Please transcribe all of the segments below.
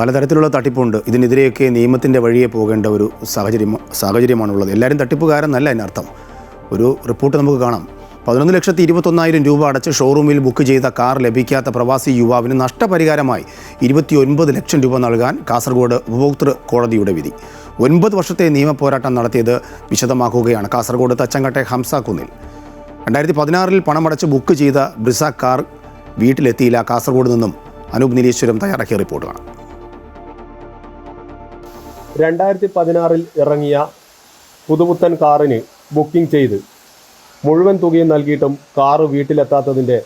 പലതരത്തിലുള്ള തട്ടിപ്പുണ്ട്. ഇതിനെതിരെയൊക്കെ നിയമത്തിൻ്റെ വഴിയെ പോകേണ്ട ഒരു സാഹചര്യമാണുള്ളത്. എല്ലാവരും തട്ടിപ്പുകാരെന്നല്ല അതിനർത്ഥം. ഒരു റിപ്പോർട്ട് നമുക്ക് കാണാം. 11,21,000 രൂപ അടച്ച് ഷോറൂമിൽ ബുക്ക് ചെയ്ത കാർ ലഭിക്കാത്ത പ്രവാസി യുവാവിന് നഷ്ടപരിഹാരമായി 29 ലക്ഷം രൂപ നൽകാൻ കാസർഗോഡ് ഉപഭോക്തൃ കോടതിയുടെ വിധി. 9 വർഷത്തെ നിയമ പോരാട്ടം നടത്തിയത് വിശദമാക്കുകയാണ് കാസർഗോഡ് തച്ചങ്കട്ടെ ഹംസ കുന്നിൽ. 2016 പണമടച്ച് ബുക്ക് ചെയ്ത ബ്രിസ കാർ വീട്ടിലെത്തിയില്ല. കാസർഗോഡ് നിന്നും അനൂപ് നീലേശ്വരം തയ്യാറാക്കിയ റിപ്പോർട്ട് കാണാം. 2016 ഇറങ്ങിയ പുതുപുത്തൻ കാറിന് ബുക്കിംഗ് ചെയ്ത് മുഴുവൻ തുകയും നൽകിയിട്ടും കാറ് വീട്ടിലെത്താത്തതിൻ്റെ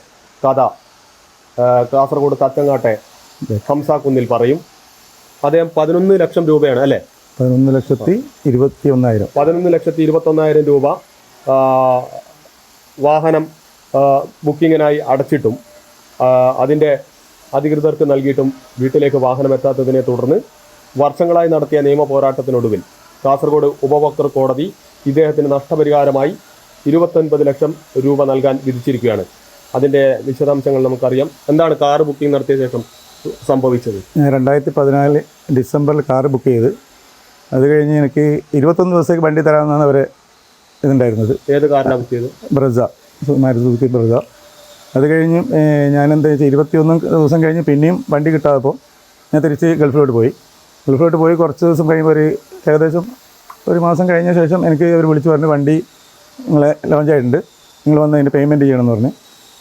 കഥ കാസർഗോഡ് തച്ചങ്ങാട്ടെ ഹംസ കുന്നിൽ പറയും. അദ്ദേഹം 11 ലക്ഷം രൂപയാണ് അല്ലേ? 11,21,000. 11,21,000 രൂപ വാഹനം ബുക്കിങ്ങിനായി അടച്ചിട്ടും അതിൻ്റെ അധികൃതർക്ക് നൽകിയിട്ടും വീട്ടിലേക്ക് വാഹനം എത്താത്തതിനെ തുടർന്ന് വർഷങ്ങളായി നടത്തിയ നിയമ പോരാട്ടത്തിനൊടുവിൽ കാസർഗോഡ് ഉപഭോക്തൃ കോടതി ഇദ്ദേഹത്തിന് നഷ്ടപരിഹാരമായി 29 ലക്ഷം രൂപ നൽകാൻ വിധിച്ചിരിക്കുകയാണ്. അതിൻ്റെ വിശദാംശങ്ങൾ നമുക്കറിയാം. എന്താണ് കാർ ബുക്കിംഗ് നടത്തിയ ശേഷം സംഭവിച്ചത്? 2014 ഡിസംബറിൽ കാർ ബുക്ക് ചെയ്ത് അത് കഴിഞ്ഞ് എനിക്ക് 21 ദിവസത്തേക്ക് വണ്ടി തരാമെന്നാണ് അവർ ഇതുണ്ടായിരുന്നത്. ഏത് കാറിനാണ് ബുക്ക് ചെയ്തത്? ബ്രസ, മാരുതി ബ്രസ. അത് കഴിഞ്ഞ് ഞാനെന്താ വെച്ചാൽ 21 ദിവസം കഴിഞ്ഞ് പിന്നെയും വണ്ടി കിട്ടാത്തപ്പോൾ ഞാൻ തിരിച്ച് ഗൾഫിലോട്ട് പോയി കുറച്ച് ദിവസം കഴിയുമ്പോൾ ഏകദേശം ഒരു മാസം കഴിഞ്ഞ ശേഷം എനിക്ക് അവർ വിളിച്ച് പറഞ്ഞ് വണ്ടി നിങ്ങളെ ലോഞ്ചായിട്ടുണ്ട്, നിങ്ങൾ വന്ന് അതിൻ്റെ പേയ്മെൻറ്റ് ചെയ്യണമെന്ന് പറഞ്ഞ്.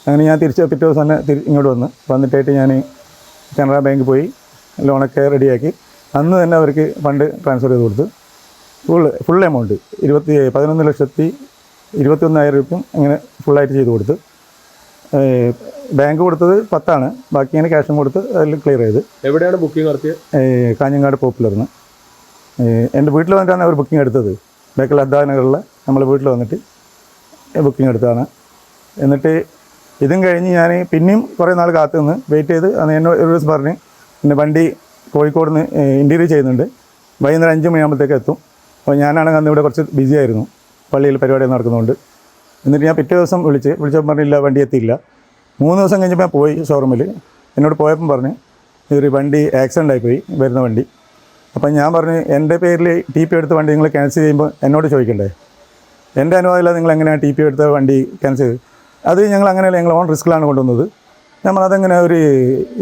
അങ്ങനെ ഞാൻ തിരിച്ച് പിറ്റേ ദിവസം തന്നെ ഇങ്ങോട്ട് വന്നിട്ടായിട്ട് ഞാൻ കാനറ ബാങ്കിൽ പോയി ലോണൊക്കെ റെഡിയാക്കി അന്ന് തന്നെ അവർക്ക് ഫണ്ട് ട്രാൻസ്ഫർ ചെയ്ത് കൊടുത്ത് ഫുൾ എമൗണ്ട് 11,21,000 രൂപയും അങ്ങനെ ഫുള്ളായിട്ട് ചെയ്ത് കൊടുത്ത്. ബാങ്ക് കൊടുത്തത് 10 ബാക്കി ഇങ്ങനെ ക്യാഷും കൊടുത്ത് അതിൽ ക്ലിയർ ചെയ്ത്. എവിടെയാണ് ബുക്കിംഗ് നടത്തിയത്? കാഞ്ഞങ്ങാട് പോപ്പുലർന്ന്. എൻ്റെ വീട്ടിൽ വന്നിട്ടാണ് അവർ ബുക്കിംഗ് എടുത്തത്. ബേക്കൽ അദ്ദാനഗറിൽ നമ്മളെ വീട്ടിൽ വന്നിട്ട് ബുക്കിംഗ് എടുത്തതാണ്. എന്നിട്ട് ഇതും കഴിഞ്ഞ് ഞാൻ പിന്നെയും കുറേ നാൾ കാത്തു നിന്ന് വെയിറ്റ് ചെയ്ത് അന്ന് എന്നോട് ഒരു ദിവസം പറഞ്ഞ് എൻ്റെ വണ്ടി കോഴിക്കോട് നിന്ന് ഇൻറ്റീരിയർ ചെയ്യുന്നുണ്ട്, വൈകുന്നേരം 5 മണിയാകുമ്പോഴത്തേക്ക് എത്തും. അപ്പോൾ ഞാനാണെങ്കിൽ അന്ന് ഇവിടെ കുറച്ച് ബിസി ആയിരുന്നു, പള്ളിയിൽ പരിപാടി നടക്കുന്നതുകൊണ്ട്. എന്നിട്ട് ഞാൻ പിറ്റേ ദിവസം വിളിച്ചപ്പോൾ പറഞ്ഞില്ല വണ്ടി എത്തിയില്ല. 3 ദിവസം കഴിഞ്ഞപ്പോൾ ഞാൻ പോയി ഷോറൂമിൽ. എന്നോട് പോയപ്പം പറഞ്ഞ് ഇതൊരു വണ്ടി ആക്സിഡൻ്റ് ആയിപ്പോയി വരുന്ന വണ്ടി. അപ്പം ഞാൻ പറഞ്ഞു എൻ്റെ പേരിൽ TP എടുത്ത വണ്ടി നിങ്ങൾ ക്യാൻസൽ ചെയ്യുമ്പോൾ എന്നോട് ചോദിക്കണ്ടേ? എൻ്റെ അനുവാദമില്ല നിങ്ങൾ എങ്ങനെയാണ് TP എടുത്ത വണ്ടി ക്യാൻസൽ ചെയ്ത്? അത് ഞങ്ങൾ അങ്ങനെയല്ല, ഞങ്ങൾ ഓൺ റിസ്ക്കിലാണ് കൊണ്ടുവന്നത്. നമ്മൾ അതെങ്ങനെ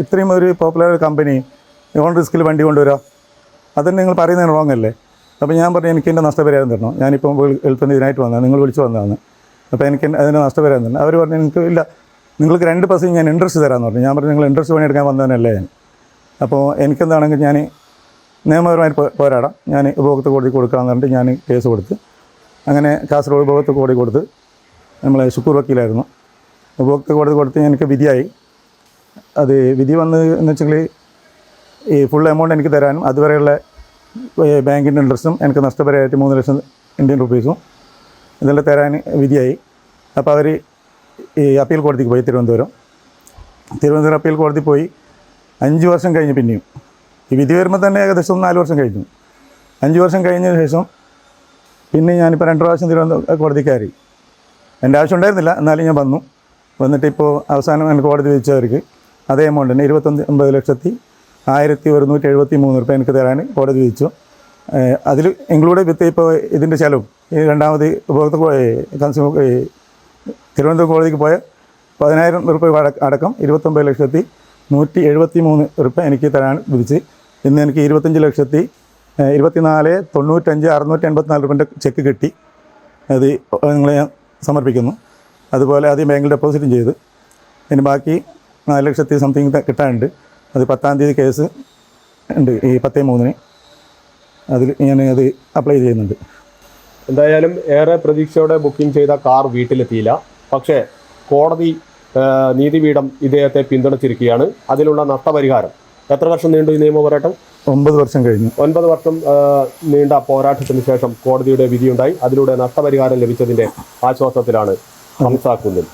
ഇത്രയും ഒരു പോപ്പുലർ കമ്പനി ഓൺ റിസ്ക്കിൽ വണ്ടി കൊണ്ടുവരാം? അതന്നെ നിങ്ങൾ പറയുന്നതിന് റോങ് അല്ലേ? അപ്പോൾ ഞാൻ പറഞ്ഞു എനിക്ക് എൻ്റെ നഷ്ടപരിഹാരം തരണം, ഞാനിപ്പം ഗൾഫിൽ നിന്ന് ഇതിനായിട്ട് വന്നതാണ്, നിങ്ങൾ വിളിച്ച് വന്നതാണ്, അപ്പോൾ എനിക്ക് അതിന് നഷ്ടപരിഹാരം തരണം. അവർ പറഞ്ഞു എനിക്ക് ഇല്ല, നിങ്ങൾക്ക് 2% ഞാൻ ഇൻട്രസ്റ്റ് തരാമെന്ന് പറഞ്ഞു. ഞാൻ പറഞ്ഞു നിങ്ങൾ ഇൻട്രസ്റ്റ് പണിയെടുക്കാൻ വന്നതന്നല്ലേ ഞാൻ. അപ്പോൾ എനിക്കെന്താണെങ്കിൽ ഞാൻ നിയമപരമായി പോരാടാം, ഞാൻ ഉപഭോക്തൃ കോടതി കൊടുക്കാമെന്ന് പറഞ്ഞിട്ട് ഞാൻ കേസ് കൊടുത്ത് അങ്ങനെ കാസർഗോഡ് ഉപഭോക്തൃ കോടതി കൊടുത്ത് നമ്മളെ ശുക്കൂർ വക്കീലായിരുന്നു. ഉപഭോക്തൃ കോടതി കൊടുത്ത് എനിക്ക് വിധിയായി. അത് വിധി വന്ന് എന്ന് വെച്ചെങ്കിൽ ഈ ഫുൾ എമൗണ്ട് എനിക്ക് തരാനും അതുവരെയുള്ള ബാങ്കിൻ്റെ ഇൻട്രസ്റ്റും എനിക്ക് നഷ്ടപരിഹാരമായിട്ട് 3 ലക്ഷം ഇന്ത്യൻ റുപ്പീസും ഇതെല്ലാം തരാൻ വിധിയായി. അപ്പോൾ അവർ ഈ അപ്പീൽ കോടതിക്ക് പോയി, തിരുവനന്തപുരം അപ്പീൽ കോടതി പോയി. 5 വർഷം കഴിഞ്ഞ് പിന്നെയും ഈ വിധി വരുമ്പോൾ തന്നെ ഏകദേശം 4 വർഷം കഴിഞ്ഞു. 5 വർഷം കഴിഞ്ഞ ശേഷം പിന്നെ ഞാനിപ്പോൾ 2 പ്രാവശ്യം തിരുവനന്തപുരം കോടതി കയറി. എൻ്റെ ആവശ്യം ഉണ്ടായിരുന്നില്ല, എന്നാലും ഞാൻ വന്നിട്ടിപ്പോൾ അവസാനം എനിക്ക് കോടതി വിധിച്ചവർക്ക് അതേ എമൗണ്ട് തന്നെ 29,173 രൂപ എനിക്ക് തരാൻ കോടതി വിധിച്ചു. അതിൽ ഇൻക്ലൂഡ് വിത്ത് ഇപ്പോൾ ഇതിൻ്റെ ചെലവും ഈ രണ്ടാമത് ഉപഭോക്തൃ തിരുവനന്തപുരം കോടതിക്ക് പോയ 10,000 രൂപ അടക്കം 29,173 രൂപ എനിക്ക് തരാൻ വിധിച്ച്. ഇന്ന് എനിക്ക് 25,24,95,684 രൂപൻ്റെ ചെക്ക് കിട്ടി. അത് നിങ്ങളെ ഞാൻ സമർപ്പിക്കുന്നു. അതുപോലെ ആദ്യം ബാങ്കിൽ ഡെപ്പോസിറ്റും ചെയ്ത് ഇനി ബാക്കി 4 ലക്ഷത്തി സംതിങ് കിട്ടാനുണ്ട്. അത് 10-ാം തീയതി കേസ് ഉണ്ട്, ഈ 10/3 അതിൽ അത് അപ്ലൈ ചെയ്യുന്നുണ്ട്. എന്തായാലും ഏറെ പ്രതീക്ഷയോടെ ബുക്കിംഗ് ചെയ്ത കാർ വീട്ടിലെത്തിയില്ല. പക്ഷേ കോടതി നീതിപീഠം ഇദ്ദേഹത്തെ പിന്തുണച്ചിരിക്കുകയാണ്. അതിലുള്ള നഷ്ടപരിഹാരം എത്ര വർഷം നീണ്ടു ഈ നിയമ പോരാട്ടം? 9 വർഷം കഴിഞ്ഞു. 9 വർഷം നീണ്ട പോരാട്ടത്തിന് ശേഷം കോടതിയുടെ വിധിയുണ്ടായി. അതിലൂടെ നഷ്ടപരിഹാരം ലഭിച്ചതിൻ്റെ ആശ്വാസത്തിലാണ് ഹംസ കുന്നിൽ.